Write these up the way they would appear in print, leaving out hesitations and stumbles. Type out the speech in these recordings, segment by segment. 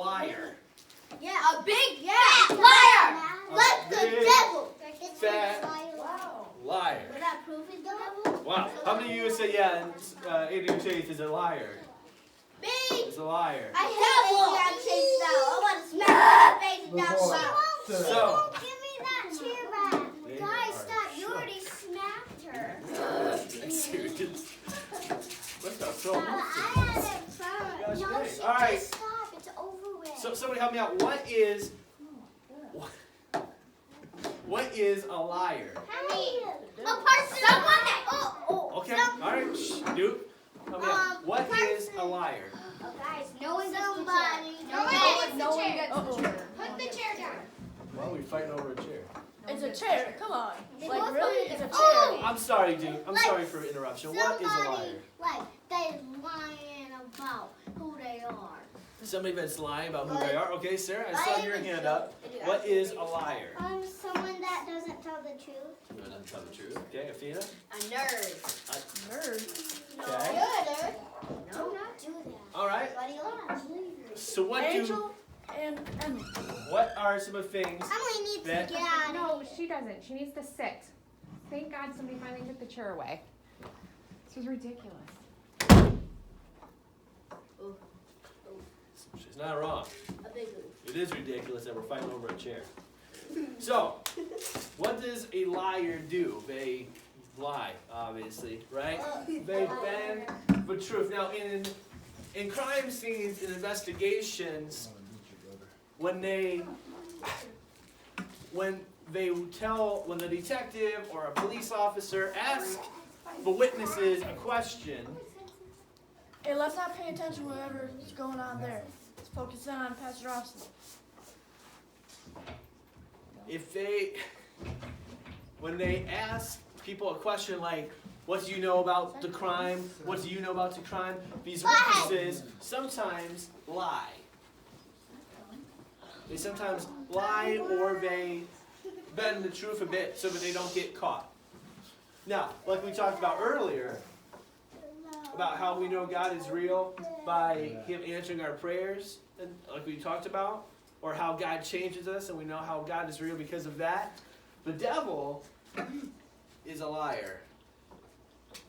liar? Yeah, a big fat liar. Like the devil. Fat liar. Would that prove he's the devil? Wow. How many of you would say, yeah, and Adrian Chase is a liar? Me. Is a liar. I hate Adrian Chase now. I want to smack his face and knock him out. So. Give me that chair back. They Guys, are stop. You shook. already smacked her. Serious? What's up, so? I had it first. Gosh, No, dang. she All right. just stop. It's over with. So somebody help me out. What is a liar? A person. Someone that. Okay. All right. Shh. Dude. Help me out. What is a liar? Guys, no one gets the chair. No one gets the chair. Put the chair down. Why are we fighting over a chair? It's a chair. Come on. They Like both really, put it's a it- chair. Oh! I'm sorry, dude. I'm Like, sorry for interruption. What is a liar? Like, they're lying about who they are. Somebody that's lying about who they are. Okay, Sarah, I saw your hand up. What is a liar? Someone that doesn't tell the truth. No, doesn't tell the truth. Okay, Athena. A nerd. Nerd. Okay. Good. Do not do that. All right. Buddy, lie. So Angel and Emmy. what are some of the things? Emily needs That- to get out of No, here. she doesn't. She needs to sit. Thank God somebody finally took the chair away. This was ridiculous. She's not wrong. A big oof. It is ridiculous that we're fighting over a chair. So, what does a liar do? They lie, obviously, right? They bend the truth. Now, in crime scenes and investigations, when the detective or a police officer asks the witnesses a question, Hey, let's not pay attention to whatever's going on there. Let's focus on Pastor Austin. when they ask people a question like, what do you know about the crime? What do you know about the crime? These witnesses sometimes lie. They sometimes lie or they bend the truth a bit so that they don't get caught. Now, like we talked about earlier, about how we know God is real by Him answering our prayers, and like we talked about, or how God changes us and we know how God is real because of that. The devil is a liar.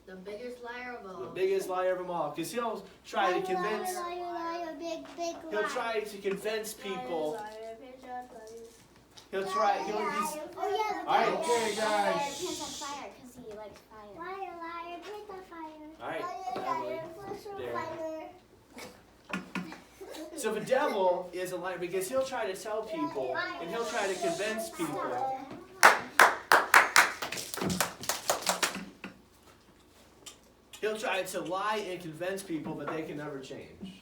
The biggest liar of all. The biggest liar of them all. Because he'll try to convince, Liar, big he'll lie. try to convince people. He'll he's, Oh, yeah, All right, okay, guys. Pants on fire because he likes fire. Liar, liar, pants on fire. all right, Liar, Emily, flash on there. fire. So the devil is a liar because he'll try to tell people and he'll try to convince people. He'll try to lie and convince people that they can never change.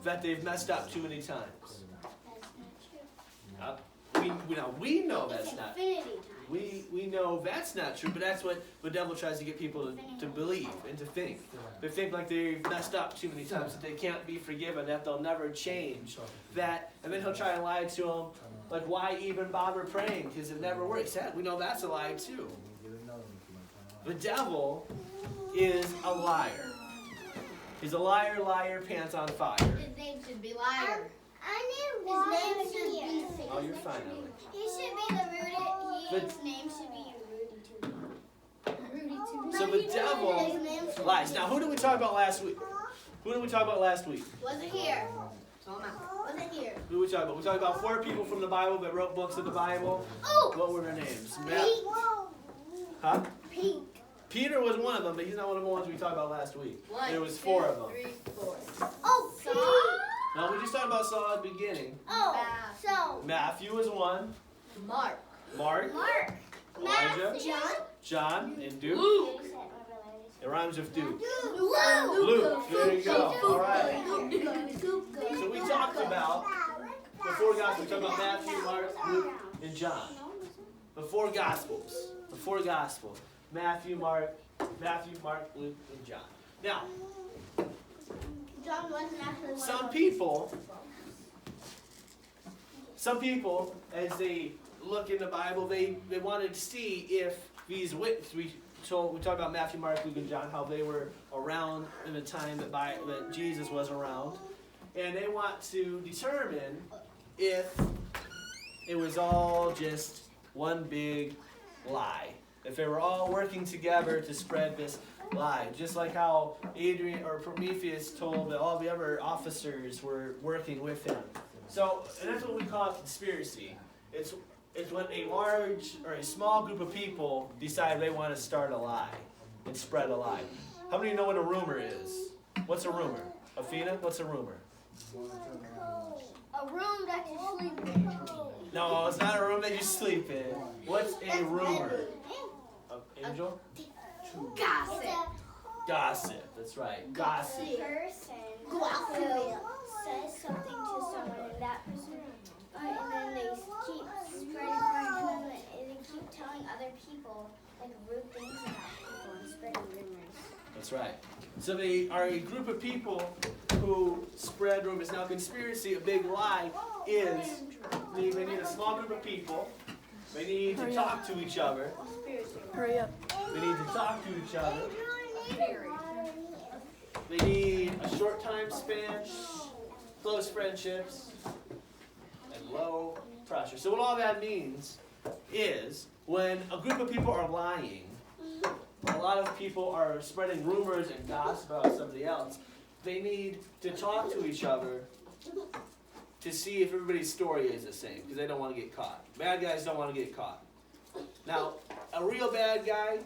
That they've messed up too many times. We know that's not. We know that's not true, but that's what the devil tries to get people to believe and to think. They think like they've messed up too many times, that they can't be forgiven, that they'll never change. That, and then he'll try to lie to them, like why even bother praying? Because it never works. We know that's a lie too. The devil is a liar. He's a liar, liar, pants on fire. His name should be liar. I need His water name should be here. Satan. Oh, you're fine, Ellie. He should be the Rudy. But- His name should be Rudy too. So the devil lies. Now, who did we talk about last week? Who did we talk about last week? Wasn't here. So I'm out. Wasn't here. Who did we talk about? We talked about 4 people from the Bible that wrote books of the Bible. Oh, What were their names? Pete. Huh? Pete. Peter was one of them, but he's not one of the ones we talked about last week. There was 4 2, of them. 3, 4. Oh, Pete. No, we just talked about Saul at the beginning. Oh, so Matthew was one. Mark. Mark, Mark. Elijah, Matthew. John, and Duke. Luke. It rhymes with Duke. Luke. Luke. There you go. All right. So we talked about the 4 Gospels. We talked about Matthew, Mark, Luke, and John. The 4 Gospels. The 4 Gospels. Matthew, Mark, Luke, and John. Now, John wasn't actually one some of people, as they look in the Bible, they wanted to see if these witnesses, we talked about Matthew, Mark, Luke, and John, how they were around in the time that Jesus was around. and they want to determine if it was all just one big lie. If they were all working together to spread this lie. Just like how Adrian or Prometheus told that all the other officers were working with him. So, and that's what we call a conspiracy. It's when a large or a small group of people decide they want to start a lie and spread a lie. How many know what a rumor is? What's a rumor? Athena, what's a rumor? A room that you sleep in. No, it's not a room that you sleep in. What's a rumor? Angel? Gossip. Gossip, that's right. Gossip. Person will say something to someone, and that person, and then they keep spreading around and they keep telling other people like rude things about people and spreading rumors. That's right. So they are a group of people who spread rumors. Now, conspiracy, a big lie, is they need a small group of people. They need to talk to each other. Hurry up. They need to talk to each other. They need a short time span, close friendships, and low pressure. So what all that means is when a group of people are lying, a lot of people are spreading rumors and gossip about somebody else, they need to talk to each other to see if everybody's story is the same, because they don't want to get caught. Bad guys don't want to get caught. Now, a real bad guy,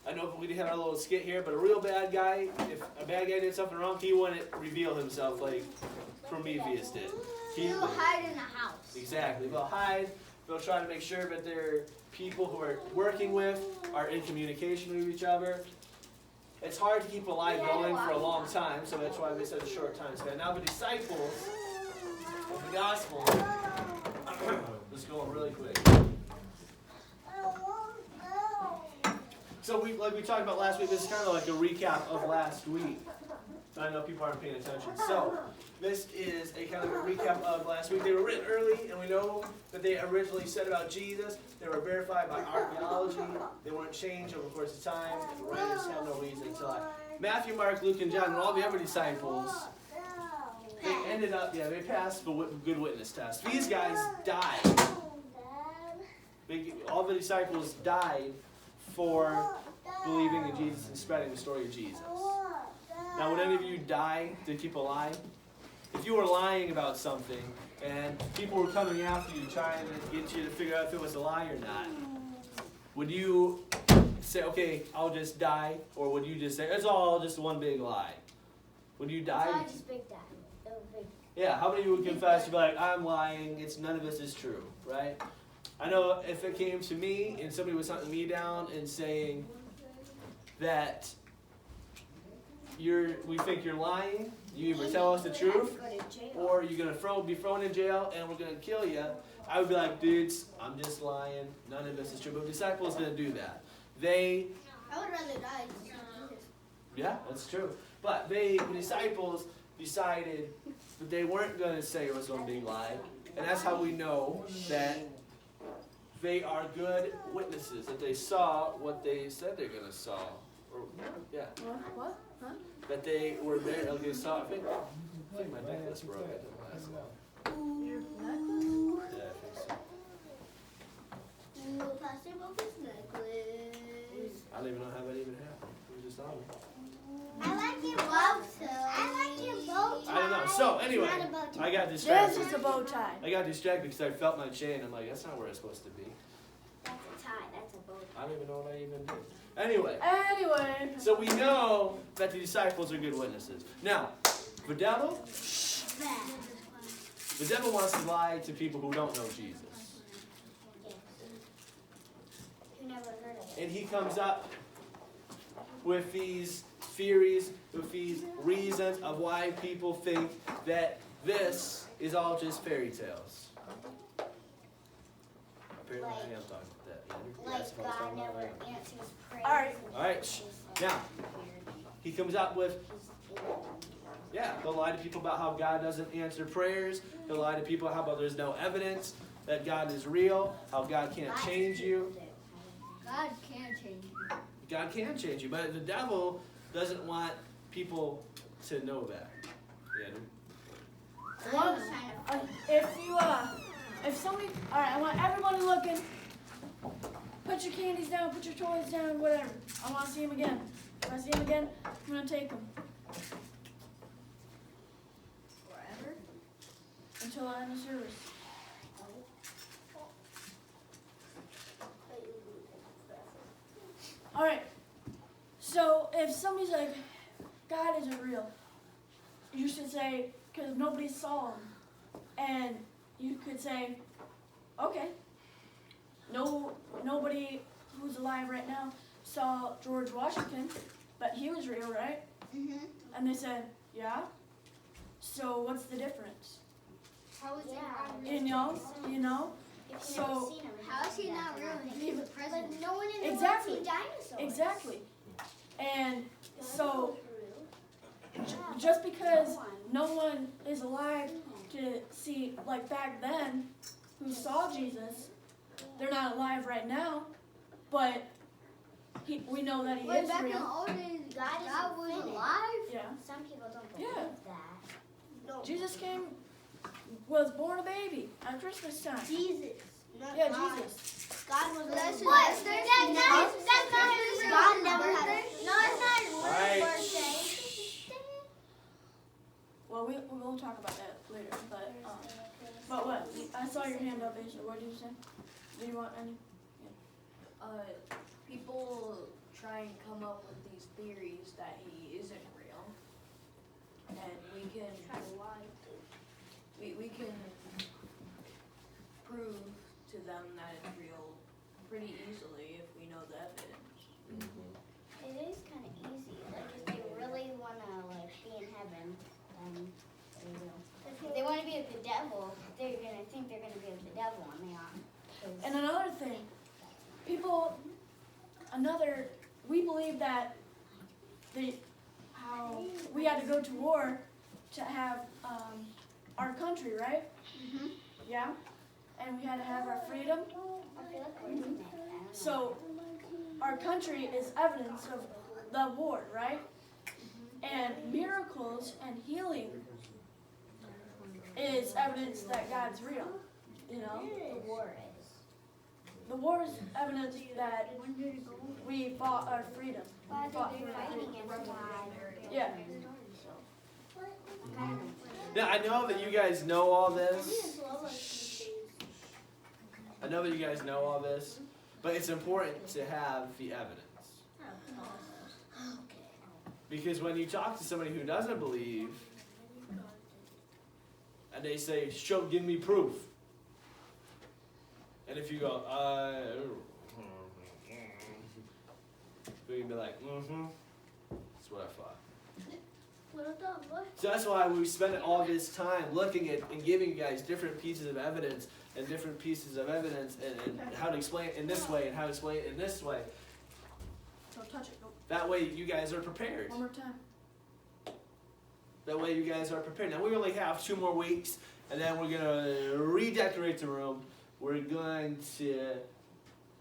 I know we had our little skit here, but a real bad guy, if a bad guy did something wrong, he wouldn't reveal himself like Prometheus did. He'll hide in a house. Exactly. They'll hide. They'll try to make sure that their people who are working with are in communication with each other. It's hard to keep a lie going for a long time, so that's why they said a short time span. Now the disciples of the gospel, let's go really quick. So like we talked about last week, this is kind of like a recap of last week. I know people aren't paying attention. So this is a kind of a recap of last week. They were written early, and we know that they originally said about Jesus. They were verified by archaeology. They weren't changed over the course of time. The writers have no reason to lie. Matthew, Mark, Luke, and John, and all the other disciples, they ended up, they passed the good witness test. These guys died. All the disciples died for believing in Jesus and spreading the story of Jesus. Now, would any of you die to keep a lie? If you were lying about something and people were coming after you trying to get you to figure out if it was a lie or not, would you say, okay, I'll just die? Or would you just say, it's all just one big lie? Would you die? It's all just big die. Yeah, how many of you would confess to be like, I'm lying, none of this is true, right? I know if it came to me and somebody was hunting me down and saying that we think you're lying, you either tell us the truth or you're going to be thrown in jail and we're going to kill you, I would be like, dudes, I'm just lying, none of this is true. But disciples didn't do that. I would rather die. Yeah, that's true. But the disciples decided that they weren't going to say it was one big lie. And that's how we know that they are good witnesses, that they saw what they said they're going to saw. What? Huh? That they were there. Okay, saw. I think my necklace broke. I didn't last long. Your neck? Yeah, I think so. Pastor broke his necklace. I don't even know how that even happened. It was just on me. I like your bow tie. I like your bow tie. I don't know. So anyway, It's not a bow tie. I got This distracted. is a bow tie. I got distracted because I felt my chain. I'm like, that's not where it's supposed to be. That's a tie. That's a bow tie. I don't even know what I even did. Anyway. Anyway. So we know that the disciples are good witnesses. Now, the devil wants to lie to people who don't know Jesus. Who never heard of it? And he comes up with these theories, with these reasons of why people think that this is all just fairy tales. Apparently I am talking about that. Andrew. Like That's what I was God talking about never earlier. answers prayers. Alright. Alright, shh. Now, he comes up with, he'll lie to people about how God doesn't answer prayers. He'll lie to people how about there's no evidence that God is real, how God can't change you. God can change you. God can change you, but the devil doesn't want people to know that. Yeah, if somebody, all right, I want everybody looking. Put your candies down, put your toys down, whatever. I want to see them again. If I see them again, I'm gonna take them. Forever until I end the service. All right. So if somebody's like, God isn't real, you should say, because nobody saw him, and you could say, okay. Nobody who's alive right now saw George Washington, but he was real, right? Mhm. And they said, yeah. So what's the difference? How is he not real? You know. If you've So- never seen him, How is he not real? He was But president. no one in the Exactly. world seen dinosaurs. Exactly. And so just because no one is alive to see, like back then, who saw Jesus, they're not alive right now, but we know that he is back in the real. old days, God is God was infinite. alive. Yeah. Some people don't believe Yeah. that. No. Jesus was born a baby at Christmas time. Jesus. Not Yeah, God. Jesus. God was alive. What? That's not his real God never birthday. had a- No, it's not his real Right. birthday. Well, we'll talk about that later. But what? I saw your hand up, Aisha. What did you say? Do you want any? People try and come up with these theories that he isn't real, and we can prove to them that it's real pretty easily if we know the evidence. It is kind of easy. Like if they really want to like be in heaven, then they will. If they want to be with the devil, they're gonna think they're gonna be with the devil, and they aren't. 'Cause And another thing, we believe that how we had to go to war to have our country, right? Mhm. Yeah. And we had to have our freedom. I feel like we're in it. I don't know. So our country is evidence of the war, right? And miracles and healing is evidence that God's real. You know, The war is. the war is evidence that we fought our freedom. Why Fought they're for our fighting freedom. against God. Yeah. Now I know that you guys know all this. I know that you guys know all this, but it's important to have the evidence. Because when you talk to somebody who doesn't believe, and they say, give me proof. And if you go, we can be like, that's what I thought. So that's why we spend all this time looking at and giving you guys different pieces of evidence and different pieces of evidence and how to explain it in this way and how to explain it in this way. Don't touch it. Nope. That way you guys are prepared. One more time. That way you guys are prepared. Now we only have 2 more weeks and then we're going to redecorate the room. We're going to,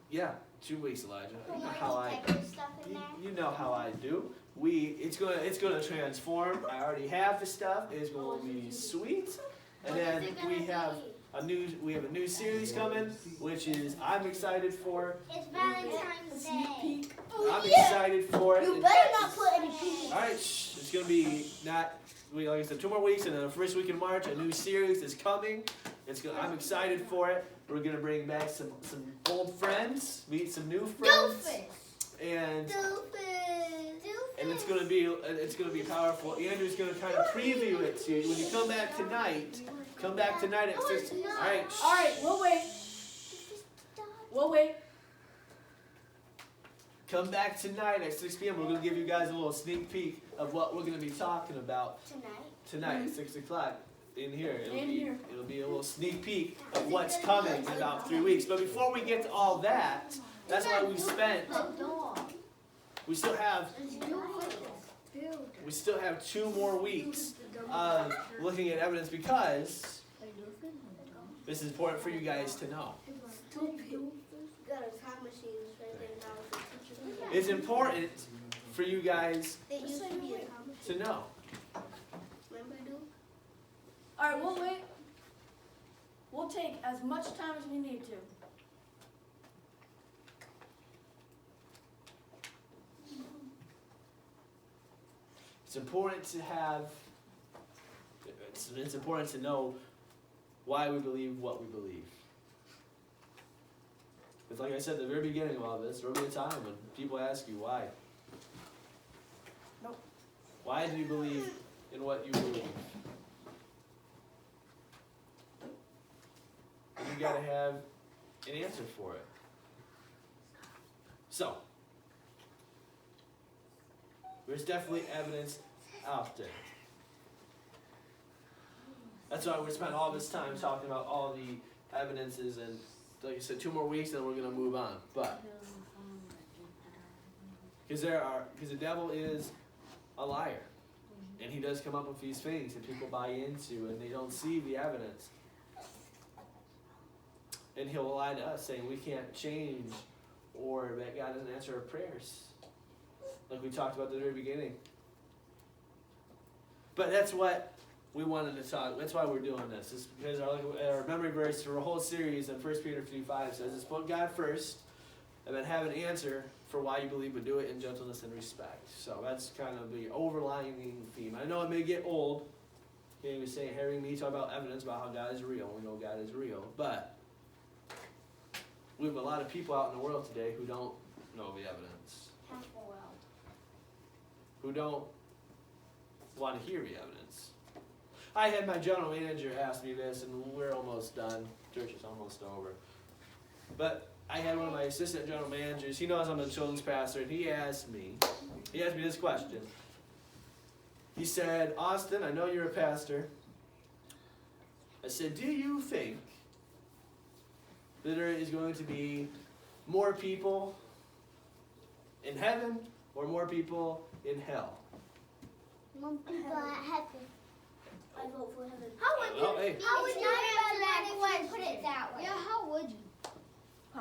2 weeks, Elijah. You know how you know how I do. It's gonna transform. I already have the stuff. It's gonna be sweet. And then we have a new series coming, which is I'm excited for. It's Valentine's Sneak Day. peek. I'm excited for it. You better not put any pee. All right, it's gonna be like I said, 2 more weeks, and then the first week in March, a new series is coming. I'm excited for it. We're gonna bring back some old friends, meet some new friends, and it's gonna be powerful. Andrew's gonna kind of preview it to you when you come back tonight. Come back tonight at 6. All right. All right, we'll wait. We'll wait. Come back tonight at 6 p.m. We're gonna give you guys a little sneak peek of what we're gonna be talking about tonight at 6 o'clock. In here. It'll be a little sneak peek of what's coming in about 3 weeks. But before we get to all that, that's why we still have 2 more weeks of looking at evidence because this is important for you guys to know. It's important for you guys to know. All right, we'll wait. We'll we'll take as much time as we need to. It's important to have, it's important to know why we believe what we believe. Because like I said at the very beginning of all this, there will be a time when people ask you why. Nope. Why do you believe in what you believe? And you gotta have an answer for it. So, there's definitely evidence out there. That's why we spent all this time talking about all the evidences, and like I said, 2 more weeks, then we're gonna move on. But because the devil is a liar, and he does come up with these things that people buy into, and they don't see the evidence. And he'll lie to us, saying we can't change, or that God doesn't answer our prayers, like we talked about at the very beginning. But that's what we wanted to talk. That's why we're doing this. It's because our memory verse for a whole series in 1 Peter 3:5 says, "It's put God first, and then have an answer for why you believe, but do it in gentleness and respect." So that's kind of the overlying theme. I know it may get old. Okay, we say hearing me talk about evidence about how God is real. We know God is real, but we have a lot of people out in the world today who don't know the evidence, who don't want to hear the evidence. I had my general manager ask me this, and we're almost done. Church is almost over. But I had one of my assistant general managers. He knows I'm a children's pastor, and he asked me this question. He said, "Austin, I know you're a pastor." I said, "Do you think that there is going to be more people in heaven or more people in hell?" More people at heaven. I vote for heaven. How would you? Well, hey. How would It's you not answer about that if you question? put it that way. Yeah, how would you?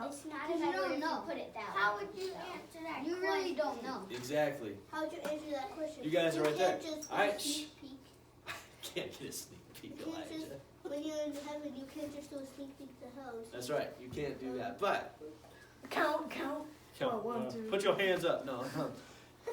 It's not Because you about don't if know. you put it that way. How would you answer that? You question? really don't know. Exactly. How would you answer that question? You guys are right there. can't just All right, do a sneak peek. Can't get a sneak peek, You can't Elijah. When you're in heaven, you can't just do a sneak peek to hell. That's right. You can't do that. But Count. Come, One, two. put your hands up. No,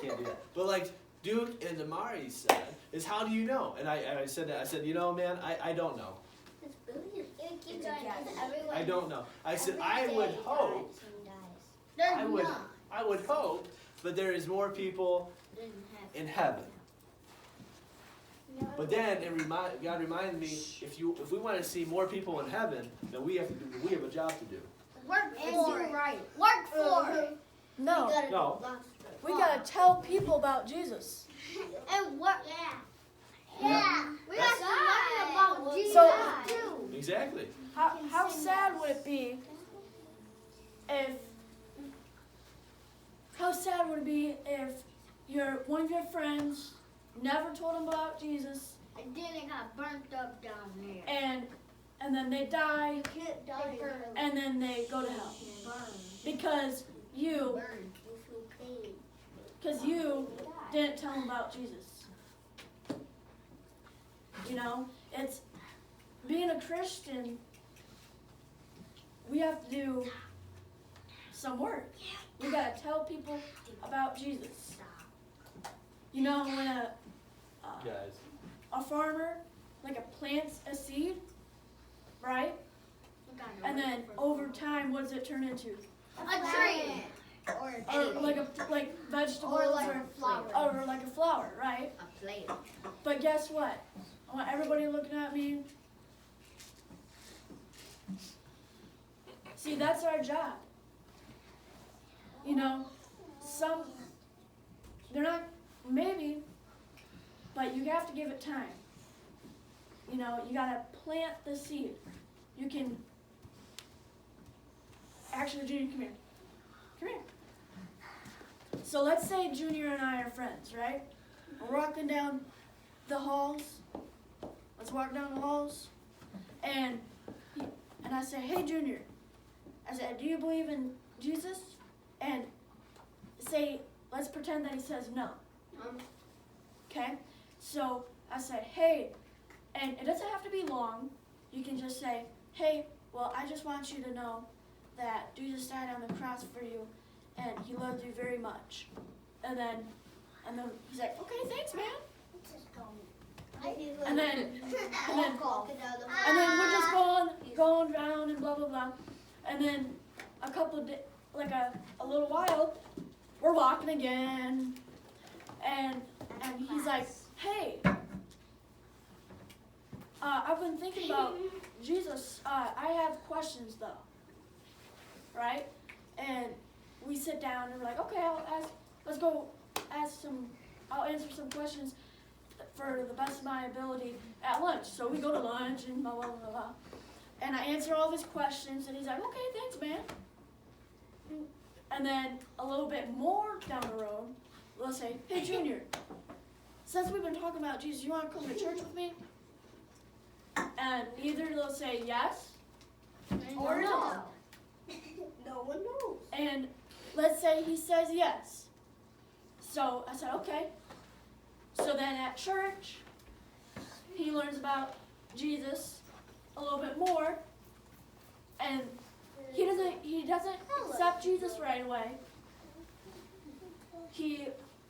can't do that. But like Duke and Damari said, is how do you know? And I said that. I said, you know, man, I don't know. It's brilliant. Keep going, 'cause everyone. I don't know. I said every I day would hope. someone dies. There's I would. none. I would hope that there is more people in heaven. But then God reminded me, if we want to see more people in heaven, then we have a job to do. Work And for do it. right. Work for it. No, You gotta do No. lots of stuff. we gotta tell people about Jesus. And work. Yeah. Yeah. We got to learn about Jesus So- too. Exactly. How sad would it be if one of your friends never told him about Jesus, And then it got burnt up down there. and then they die, You can't die. and then they go to hell Burn. because you Burn. You feel pain. didn't tell him about Jesus. You know, it's being a Christian. We have to do some work. We gotta tell people about Jesus. You know, when Guys. a farmer plants a seed, right? And then over time, what does it turn into? A tree. Or a Or like vegetables, Or like a flower. or like a flower, right? A plate. But guess what? I want everybody looking at me. See, that's our job. You know, they're not, maybe, but you have to give it time. You know, you gotta plant the seed. You can, actually, Junior, come here. Come here. So let's say Junior and I are friends, right? We're walking down the halls. Let's walk down the halls. And I say, "Hey, Junior." I said, "Do you believe in Jesus?" And let's pretend that he says no. Okay? So I say, "Hey," and it doesn't have to be long. You can just say, hey, well, I just want you to know that Jesus died on the cross for you, and he loved you very much. And then he's like, okay, thanks, man. And then we're just going around and blah blah blah. And then a little while, we're walking again, and he's like, hey, I've been thinking about Jesus. I have questions though, right? And we sit down and we're like, okay, I'll answer some questions for the best of my ability at lunch. So we go to lunch and blah, blah, blah, blah. And I answer all of his questions, and he's like, okay, thanks, man. And then a little bit more down the road, we'll say, hey, Junior, since we've been talking about Jesus, you want to come to church with me? And either they'll say yes or no. No one knows. And let's say he says yes. So I said, okay. So then at church, he learns about Jesus a little bit more, and he doesn't accept Jesus right away.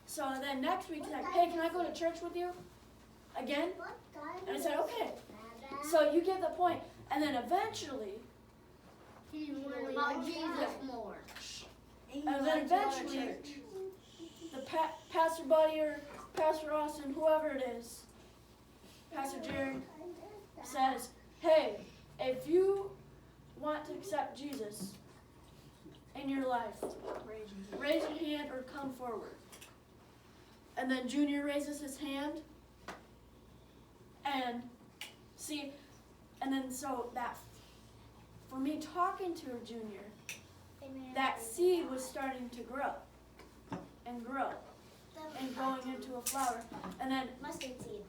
So then next week he's like, hey, can I go to church with you again? And I said, okay. So you get the point. And then eventually, About Jesus more. and then eventually, the Pastor Buddy or Pastor Austin, whoever it is, Pastor Jared, says, hey, if you want to accept Jesus in your life, raise your hand or come forward. And then Junior raises his hand, and then so that, for me talking to Junior, that seed was starting to grow and grow and going into a flower. And then Mustard seed.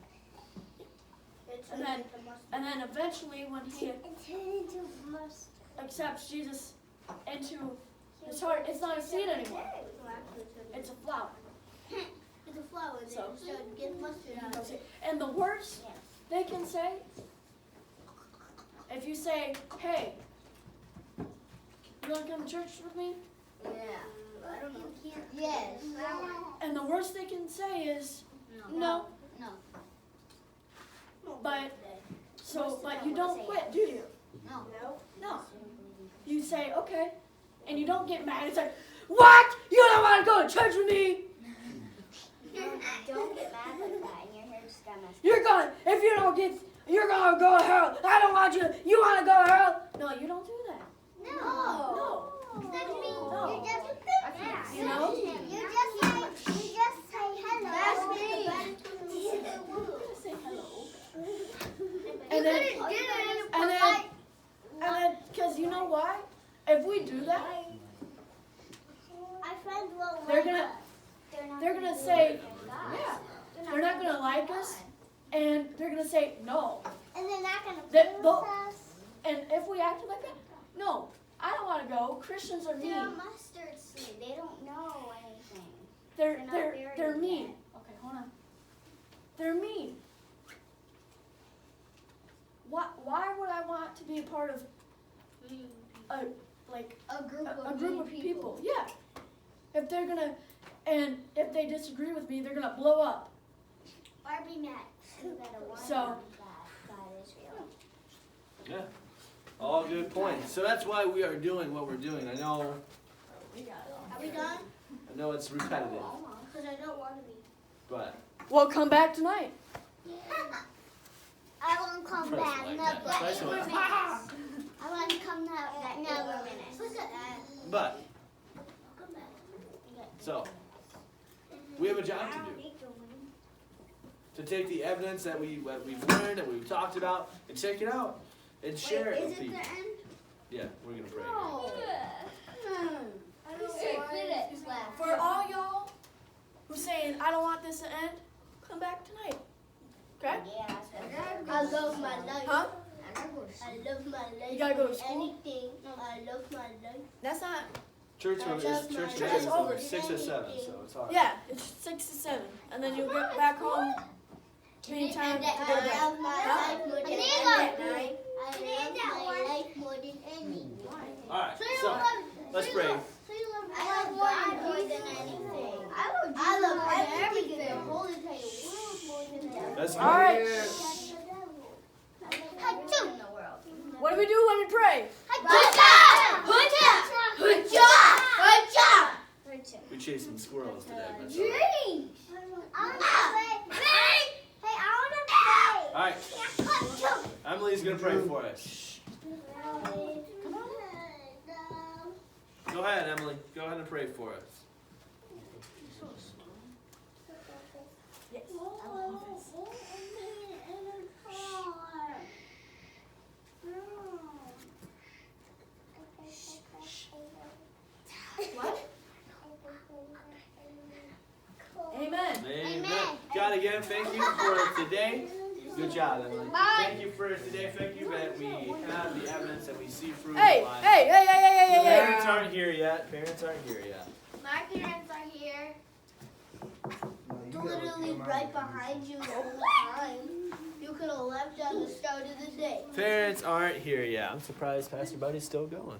and then eventually when he accepts Jesus into his heart, it's not a seed anymore. It's a flower. It's a flower. So Get mustard out of it. and the worst they can say, if you say, hey, you want to come to church with me? Yeah. I don't know. Yes. And the worst they can say is no. But you don't quit, do you? No. You say okay, and you don't get mad. It's like, what? You don't want to go to church with me? Don't get mad like that, and your hair's gonna mess up. You're gonna go to hell. I don't want you. You want to go to hell? No, you don't do that. No. That's me. No. Yeah. You know? You just say hello. That's me. Say hello. And then, because you know why? If we do that, Our friends will They're like gonna- us. they're gonna say, yeah, they're not gonna like us, and they're gonna say no. And they're not gonna That- please they'll- us. And if we act like that, no, I don't want to go. Christians are They're a mean. mustard seed. They don't know anything. They're not very they're mean. yet. Okay, hold on. They're mean. Why would I want to be a part of a group of people? Yeah. If they're gonna, and if they disagree with me, they're gonna blow up. Or be mad. So- God is real. Yeah. All good points. So that's why we are doing what we're doing. I know Are we done? it's repetitive, Because I don't want to be. but Well, come back tonight. I won't come Press back. like No, that. but Press more like minutes. I want to come back no more minutes. Look at that. but Come back. so we have a job to do. To take the evidence that we've learned, that we've talked about, and check it out and share it Is with it people. the end? Yeah, we're gonna pray. No. I don't want minutes left. For all y'all who's saying I don't want this to end, come back tonight. Okay? Yeah, I love my life. Huh? I love my life. You gotta go to school? Anything. I love my life. That's not. Church is over. 6 or 7, so it's hard. Yeah, it's 6 to 7, and then you'll get back home. Anytime to go to bed. I love my Huh? life more than I anything. love I love my life. Alright, so let's pray. I love God more than anything. I love everything. The whole entire world more than everything. Let's go. All right. In the world. What do we do when we pray? Good job! Good job! Good job! Good job! We chased some squirrels today, but it's Jeez! I want to play. Hey, I want to play. alright. Emily's gonna pray for us. Go ahead, Emily. Go ahead and pray for us. Yes. I love this. What? Amen. Amen. God, again, thank you for today. Good job, Emily. Bye. Thank you for today. Thank you that we have the evidence that we see fruit Hey, in life. hey. Parents aren't here yet. Parents aren't here yet. My parents are here. Literally right behind you the whole time. You could have left at the start of the day. Parents aren't here yet. I'm surprised Pastor Buddy's still going.